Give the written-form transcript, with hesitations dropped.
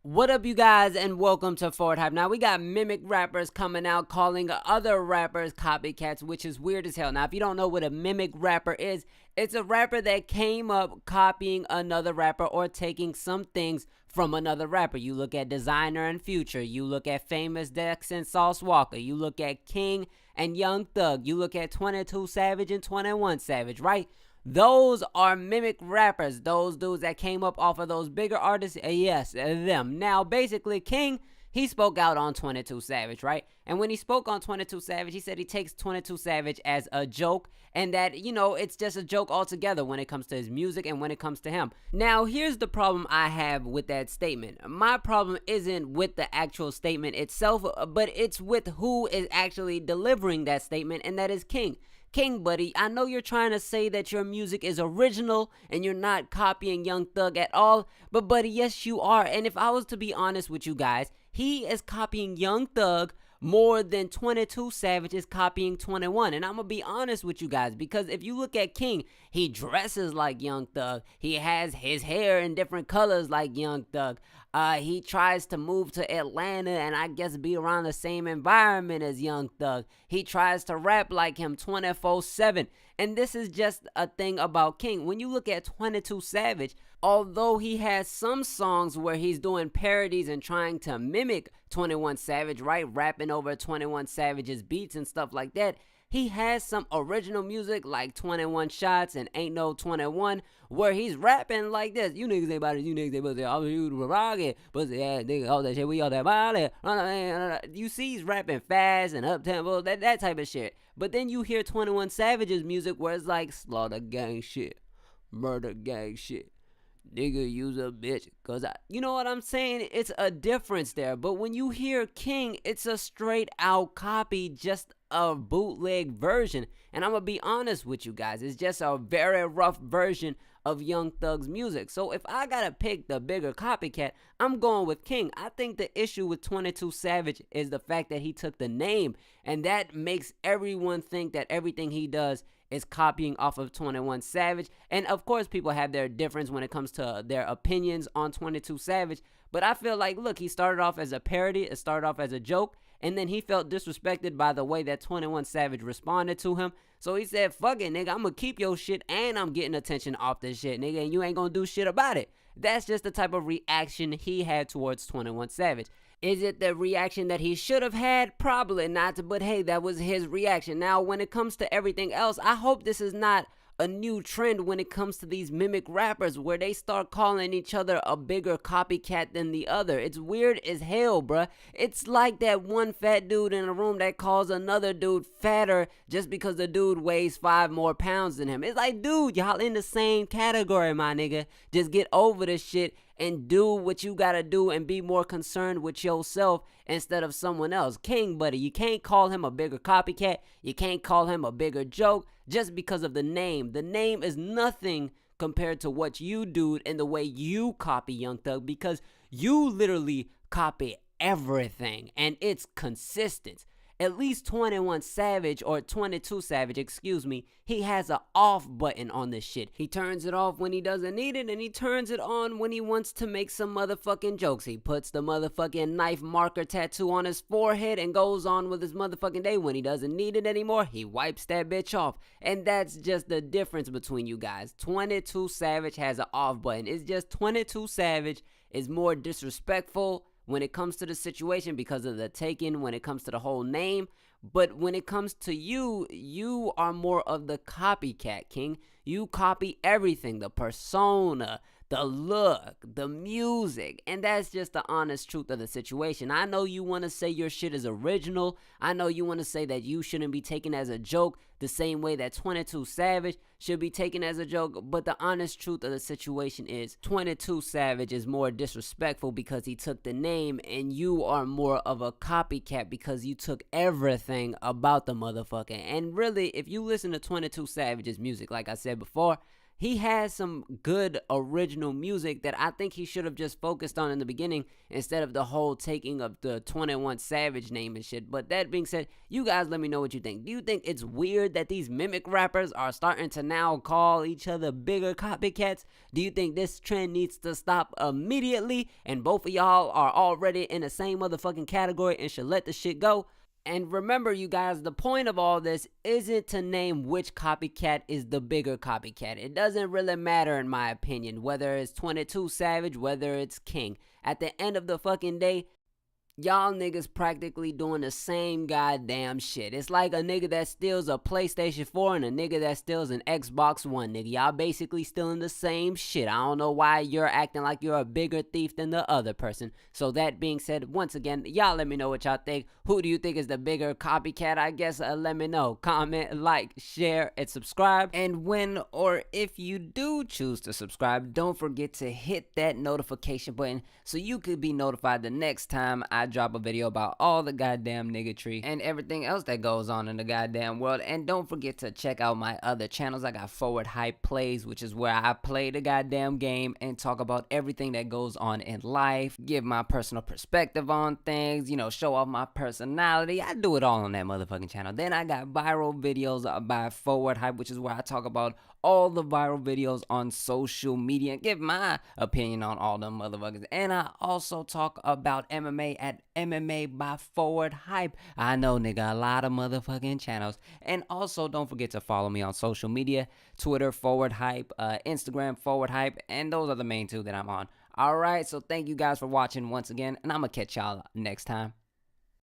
What up, you guys, and welcome to ForwardHype. Now, we got mimic rappers coming out calling other rappers copycats, which is weird as hell. Now, if you don't know what a mimic rapper is, it's a rapper that came up copying another rapper or taking some things from another rapper. You look at Designer and Future. You look at Famous Dex and Sauce Walker. You look at Kyyngg and Young Thug. You look at 22 Savage and 21 Savage, right? Those are mimic rappers. Those dudes that came up off of those bigger artists. Yes, them. Now, basically, Kyyngg, he spoke out on 22 Savage, right? And when he spoke on 22 Savage, he said he takes 22 Savage as a joke and that, it's just a joke altogether when it comes to his music and when it comes to him. Now, here's the problem I have with that statement. My problem isn't with the actual statement itself, but it's with who is actually delivering that statement, and that is Kyyngg. Kyyngg, buddy, I know you're trying to say that your music is original and you're not copying Young Thug at all, but buddy, yes you are. And if I was to be honest with you guys, he is copying Young Thug more than 22 Savage is copying 21. And I'm gonna be honest with you guys, because if you look at Kyyngg, he dresses like Young Thug. He has his hair in different colors like Young Thug. He tries to move to Atlanta and I guess be around the same environment as Young Thug. He tries to rap like him 24/7. And this is just a thing about Kyyngg. When you look at 22 Savage, although he has some songs where he's doing parodies and trying to mimic 21 Savage, right? Rapping over 21 Savage's beats and stuff like that. He has some original music like 21 Shots and Ain't No 21 where he's rapping like this. You niggas ain't about it, you niggas ain't about it, I'm you to rocket, but yeah, nigga, all that shit, we all that body. You see he's rapping fast and up tempo, that type of shit. But then you hear 21 Savage's music where it's like slaughter gang shit, murder gang shit. Nigga, use a bitch, you know what I'm saying? It's a difference there. But when you hear Kyyngg, it's a straight out copy, just a bootleg version. And I'm gonna be honest with you guys, it's just a very rough version of Young Thug's music. So if I gotta pick the bigger copycat, I'm going with Kyyngg. I think the issue with 22 Savage is the fact that he took the name, and that makes everyone think that everything he does is copying off of 21 Savage. And of course people have their difference when it comes to their opinions on 22 Savage, but I feel like, look, he started off as a parody, it started off as a joke, and then he felt disrespected by the way that 21 Savage responded to him. So he said, fuck it, nigga, I'm gonna keep your shit and I'm getting attention off this shit, nigga, and you ain't gonna do shit about it. That's just the type of reaction he had towards 21 Savage. Is it the reaction that he should have had? Probably not, but hey, that was his reaction. Now, when it comes to everything else, I hope this is not a new trend when it comes to these mimic rappers where they start calling each other a bigger copycat than the other. It's weird as hell, bruh. It's like that one fat dude in a room that calls another dude fatter just because the dude weighs 5 more pounds than him. It's like, dude, y'all in the same category, my nigga. Just get over this shit and do what you gotta do and be more concerned with yourself instead of someone else. Kyyngg, buddy, you can't call him a bigger copycat. You can't call him a bigger joke just because of the name. The name is nothing compared to what you do and the way you copy Young Thug, because you literally copy everything and it's consistent. At least 21 Savage, or 22 Savage, excuse me, he has an off button on this shit. He turns it off when he doesn't need it, and he turns it on when he wants to make some motherfucking jokes. He puts the motherfucking knife marker tattoo on his forehead and goes on with his motherfucking day. When he doesn't need it anymore, he wipes that bitch off. And that's just the difference between you guys. 22 Savage has an off button. It's just 22 Savage is more disrespectful when it comes to the situation because of the taking, when it comes to the whole name. But when it comes to you, you are more of the copycat, Kyyngg. You copy everything, the persona, the look, the music, and that's just the honest truth of the situation. I know you want to say your shit is original. I know you want to say that you shouldn't be taken as a joke the same way that 22 Savage should be taken as a joke, but the honest truth of the situation is 22 Savage is more disrespectful because he took the name, and you are more of a copycat because you took everything about the motherfucker. And really, if you listen to 22 Savage's music, like I said before, he has some good original music that I think he should have just focused on in the beginning instead of the whole taking of the 21 Savage name and shit. But that being said, you guys let me know what you think. Do you think it's weird that these mimic rappers are starting to now call each other bigger copycats? Do you think this trend needs to stop immediately and both of y'all are already in the same motherfucking category and should let the shit go? And remember, you guys, the point of all this isn't to name which copycat is the bigger copycat. It doesn't really matter, in my opinion, whether it's 22 Savage, whether it's Kyyngg. At the end of the fucking day, y'all niggas practically doing the same goddamn shit. It's like a nigga that steals a PlayStation 4 and a nigga that steals an Xbox One, nigga. Y'all basically stealing the same shit. I don't know why you're acting like you're a bigger thief than the other person. So that being said, once again, y'all let me know what y'all think. Who do you think is the bigger copycat? I guess let me know. Comment, like, share, and subscribe. And when or if you do choose to subscribe, don't forget to hit that notification button so you could be notified the next time I drop a video about all the goddamn niggatry and everything else that goes on in the goddamn world. And don't forget to check out my other channels. I got ForwardHype Plays, which is where I play the goddamn game and talk about everything that goes on in life, give my personal perspective on things, you know, show off my personality. I do it all on that motherfucking channel. Then I got viral videos by ForwardHype, which is where I talk about all the viral videos on social media and give my opinion on all them motherfuckers. And I also talk about MMA at MMA by ForwardHype. I know, nigga, a lot of motherfucking channels. And also, don't forget to follow me on social media, Twitter, ForwardHype, Instagram, ForwardHype, and those are the main two that I'm on. Alright, so thank you guys for watching once again, and I'm gonna catch y'all next time.